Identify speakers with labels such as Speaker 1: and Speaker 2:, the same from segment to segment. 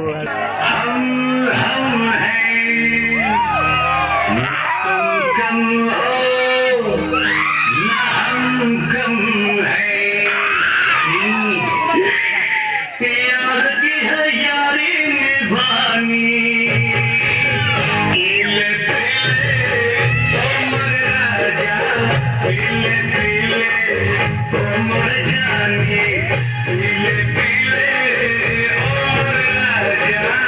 Speaker 1: हम हैं तुम कम हो ना हम कम हैं यार की है यारी निभानी दिले उमर राजा दिले उमर जानी दिले उमर राजा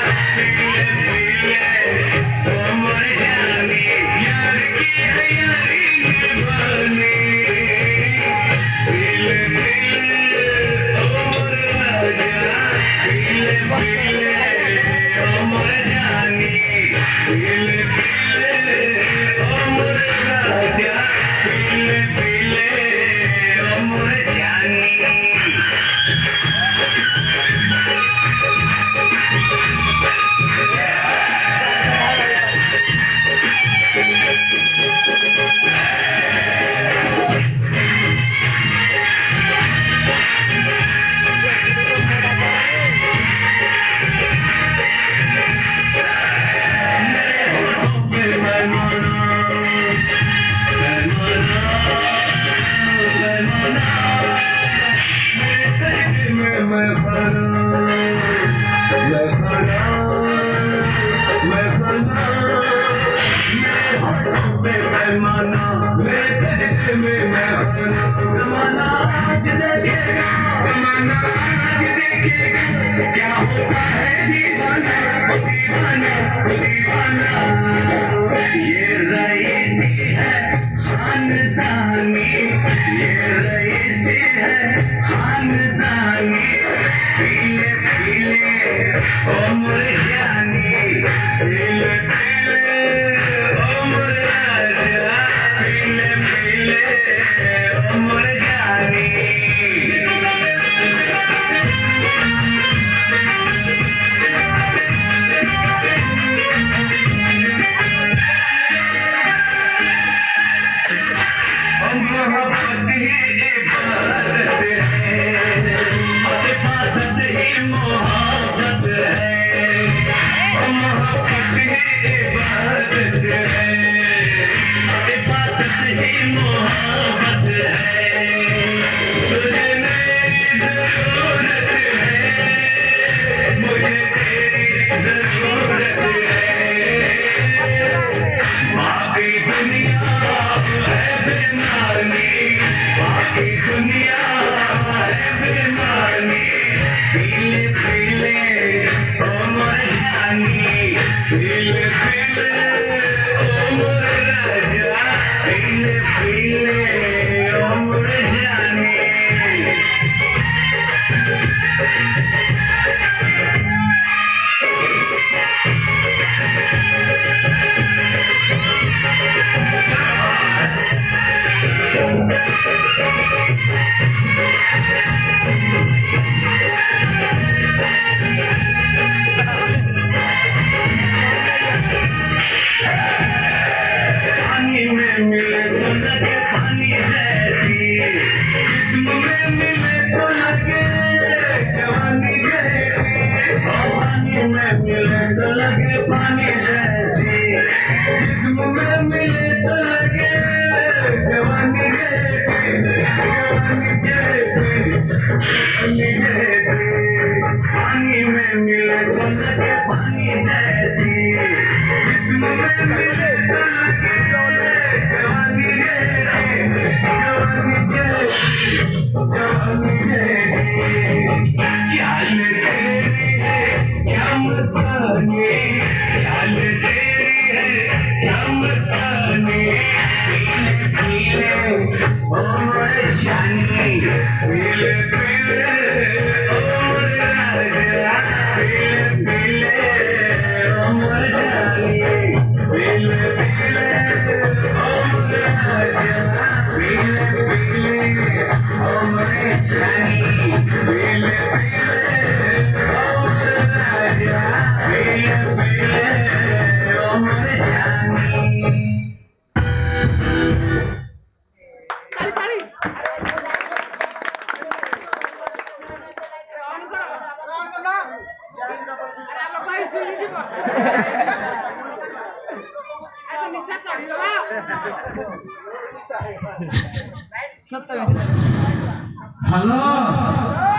Speaker 2: हेलो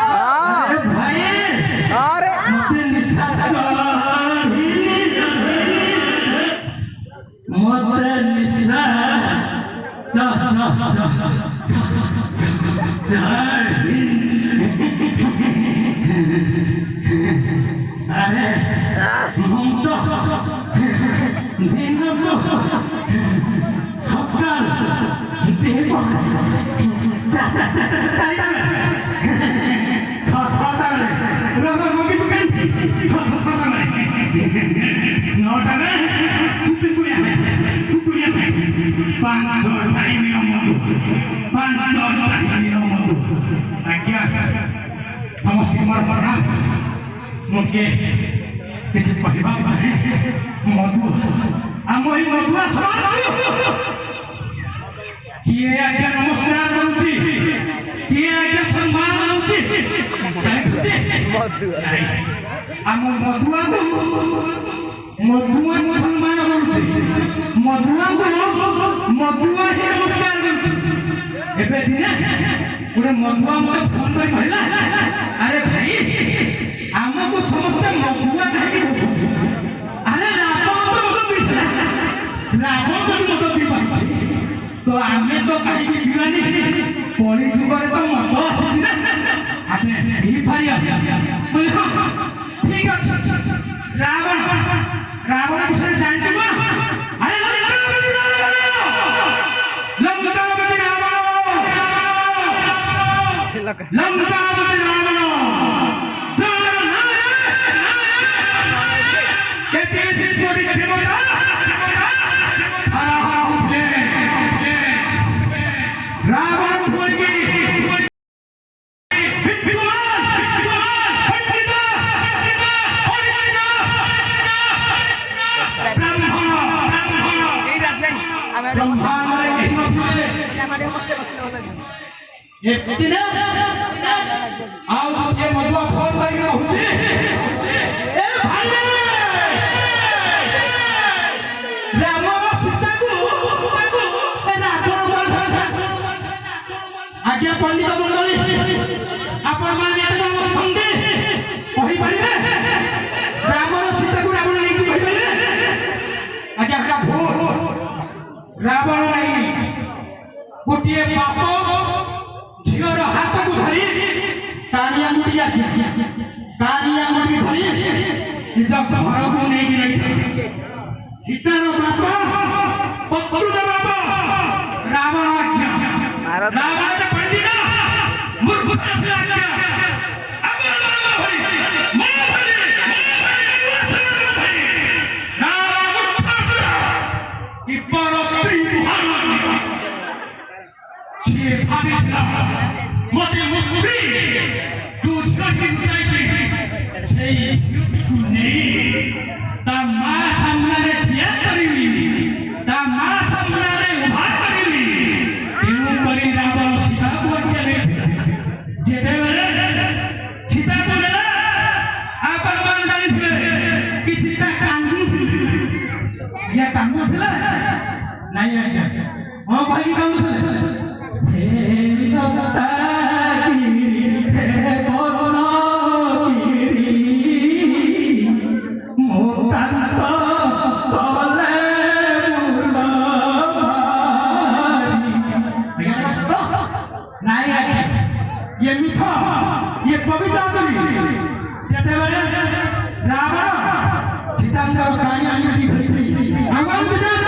Speaker 2: अरे भाई
Speaker 3: अरे
Speaker 2: मते निशा मते निशा अरे हम तो दिन को सकाल देव मुझे किसी परिवार मधु आम मधुआ किए आज्ञा नमस्कार करुच्ची किए आज्ञा सम्मान दउची आम मधुआ मधुआ सम्मान करुच्ची मधुआ मधुआ ही नमस्कार करुच्ची एबे दिने गोटे मधुआ मत फोन कर कहला अरे भाई आमको समस्त मधुआ कहीं अरे रावण तो मत पीछा रावण तो मत पीछा तो आमे तो कहीं पीवानी पड़ी जुगरे तो मत आसी ना आपने भी भाई बोले ठीक है रावण रावण विषय जानते हो अरे लंकापति रावण लंकापति रावण आज्ञा पंडित मंडली आपण माने संदे कहि परिबे रावण सीता को रावण नहीं कहि परिबे आज्ञा हला भूल रावण नहीं गोटे बाप झीर हाथ को धरी तारिया मुड़ी धरी निज घर को नहीं जाई सीतार बाप पत्रुर बाप रावण आज्ञा रावण तो पंडित मूर्ख आज्ञा मते मुस्त्री तू झटकी उठाई সেই ঝিউটিকু নেই তা মা সামনারে ঠিয়া করিবি তা মা সামনারে উভা করিবি তেণু করে রাবণ সীতাকু আজ্ঞা ଦେଇଥିଲେ ଯେତେବେଳେ ସୀତାକୁ ନେଲା ଆପଣମାନେ ଜାଣିଥିବେ କି ସୀତା କାନ୍ଦୁଥିଲେ ଇଏ କାନ୍ଦୁଥିଲା ନାଇଁ ଆଜ୍ଞା ହଁ କହିକି କାନ୍ଦୁଥିଲେ ये पवित्र रावण सीता कहानी हमारे विचार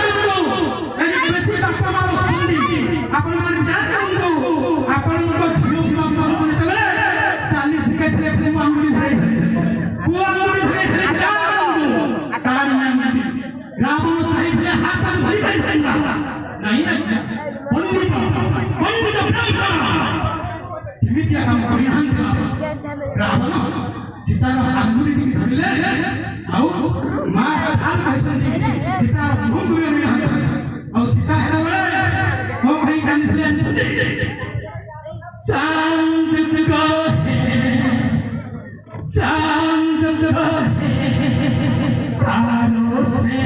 Speaker 2: बेसी आपण माने जानतो आपण को झियो नंबर जेतबे 40 के थे मांगली भाई वो मांगली भाई तारी मांगली रावण चाहिए हाथ भरी भाई नहीं पंडित ब्राह्मण जिमितिया काम करिहान रावण सीतार आंगुली दी धरले आउ मां का हाथ कैसे सीतार मुंह में नहीं हाथ और सीता है वो भाई कान से चांद का तारों से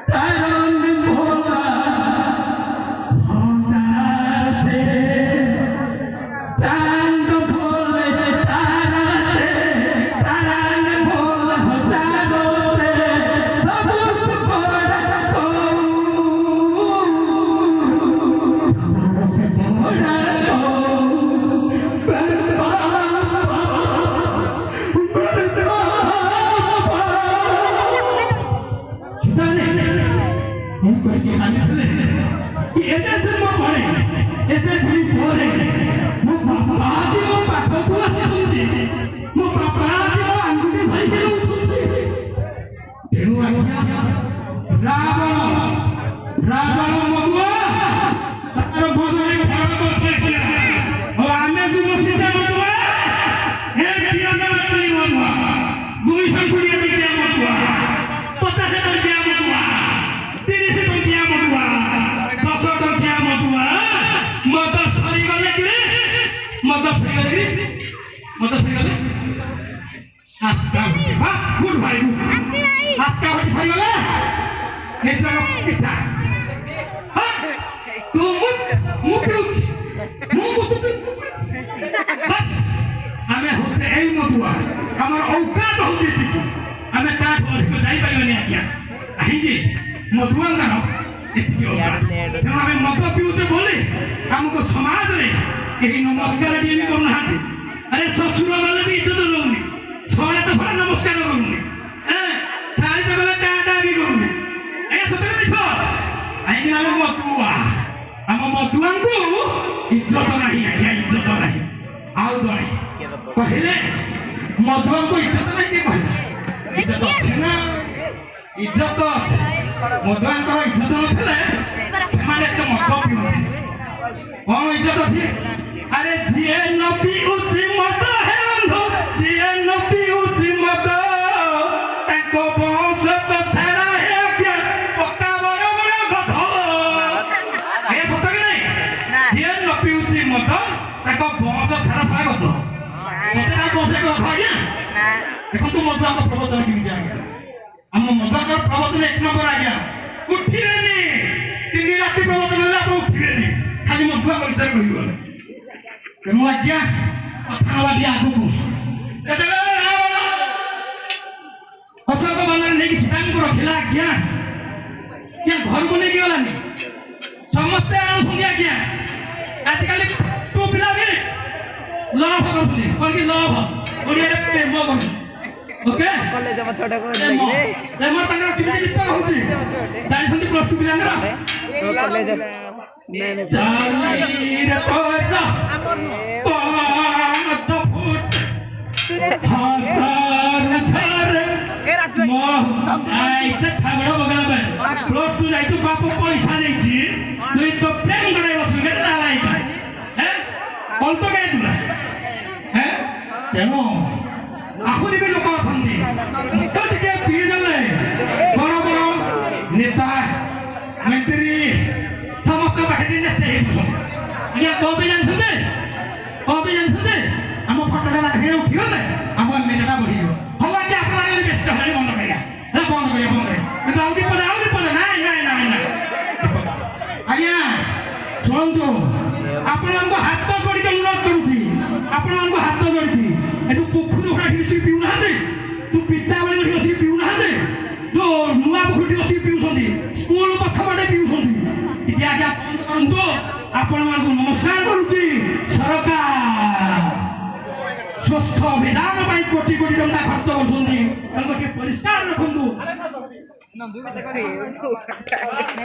Speaker 2: तरंग मत सरी गले कि मत सरी गले आस्का होती बस गुड भाई आस्का होती सरी गले नेत्र किसा हां तू मुख बस हमें होते एई मधुआ हमर औकात होती थी हमें ता अधिक जाई पाइबनी आज्ञा हिंदी मधुआ ना हमें मत पिउचे बोले हमको समाज रे यही नमस्कार दिए भी करना हाथी अरे ससुर वाले भी इज्जत दउनी सोने तो सोने नमस्कार करूनी हैं सारी तो वाला टाटा भी करूनी ए सतरे मिछो आइना हम मधुआ हम मधुआं को इज्जत नहीं आज्ञा इज्जत नहीं आओ दई पहले मधुआं को इज्जत नहीं के कहला इज्जत अच्छे ना इज्जत अच्छे मधुआं को इज्जत नथले सेमाने तो मत पिउनी कौन इज्जत अच्छी अरे जिए न पिउची मत है बंधु जिए न पिउची मत ताको बंश तो सारा है क्या पक्का बड़ा बड़ा गध ए सत कि नहीं जिए न पिउची मत ताको बंश सारा सारा गध मते ना बंश को भाग्य देखो तो मत आप प्रवचन की जाएगा हम मत का प्रवचन एक नंबर आ गया उठिरेनी तीन रात प्रवचन ले आप उठिरेनी खाली मधुआ परिचय रही गले तेणु आज्ञा कथा बादी आगू अशोक बानर नहीं सीता को रखिला आज्ञा क्या घर को नहीं गलानी समस्ते आनुसंगी आज्ञा आजकल तू पिला भी लव करसुनी कोन की लव ओडिया रे प्रेम कर ओके
Speaker 3: कॉलेज में छोटा को
Speaker 2: लेमर तंगर टीवी गीत होची जानि संति प्लस 2 पिलांगर
Speaker 3: कॉलेज
Speaker 2: जानीर तोरा पाद फुट हासार छर आई से थागड़ा बगल में प्लस 2 जाई तो बाप पैसा देछि तुई तो प्रेम करे बस के नालाई हैं कौन तो गए तुला हैं तेनो आहुरी भी लोक अछंती मुख टिके पी देले बड़ बड़ नेता मंत्री समस्त बाहरी ने से ये को भी जानते हम फोटोटा रखे उठी गले हम मेटा बढ़ी गयो हम क्या अपना व्यस्त है बंद करिया ना बंद करिया কিন্তু আউদি পড়ে নাই আজ্ঞা শুনতো ଆପଣଙ୍କୁ ହାତ ଯୋଡ଼ିକି ଅନୁରୋଧ କରୁଛି ଆପଣଙ୍କୁ ହାତ ଯୋଡ଼ିକି ଏଠୁ ପୋଖରୀ ଉଠା ଠିକ ପିଉନାହାନ୍ତି ତୁ ପିତା ବେଳେ ବସି ପିଉନାହାନ୍ତି ତୁ ନୂଆ ପୋଖରୀ ବସି ପିଉଛନ୍ତି ସ୍କୁଲ ପଛପଟେ ପିଉଛନ୍ତି ଟିକେ ଆଜ୍ଞା ବନ୍ଦ କରନ୍ତୁ ଆପଣମାନଙ୍କୁ ନମସ୍କାର କରୁଛି ସରକାର ସ୍ୱଚ୍ଛ ଅଭିଯାନ ପାଇଁ କୋଟି କୋଟି ଟଙ୍କା ଖର୍ଚ୍ଚ କରୁଛନ୍ତି ତାଙ୍କୁ ଟିକେ ପରିଷ୍କାର ରଖନ୍ତୁ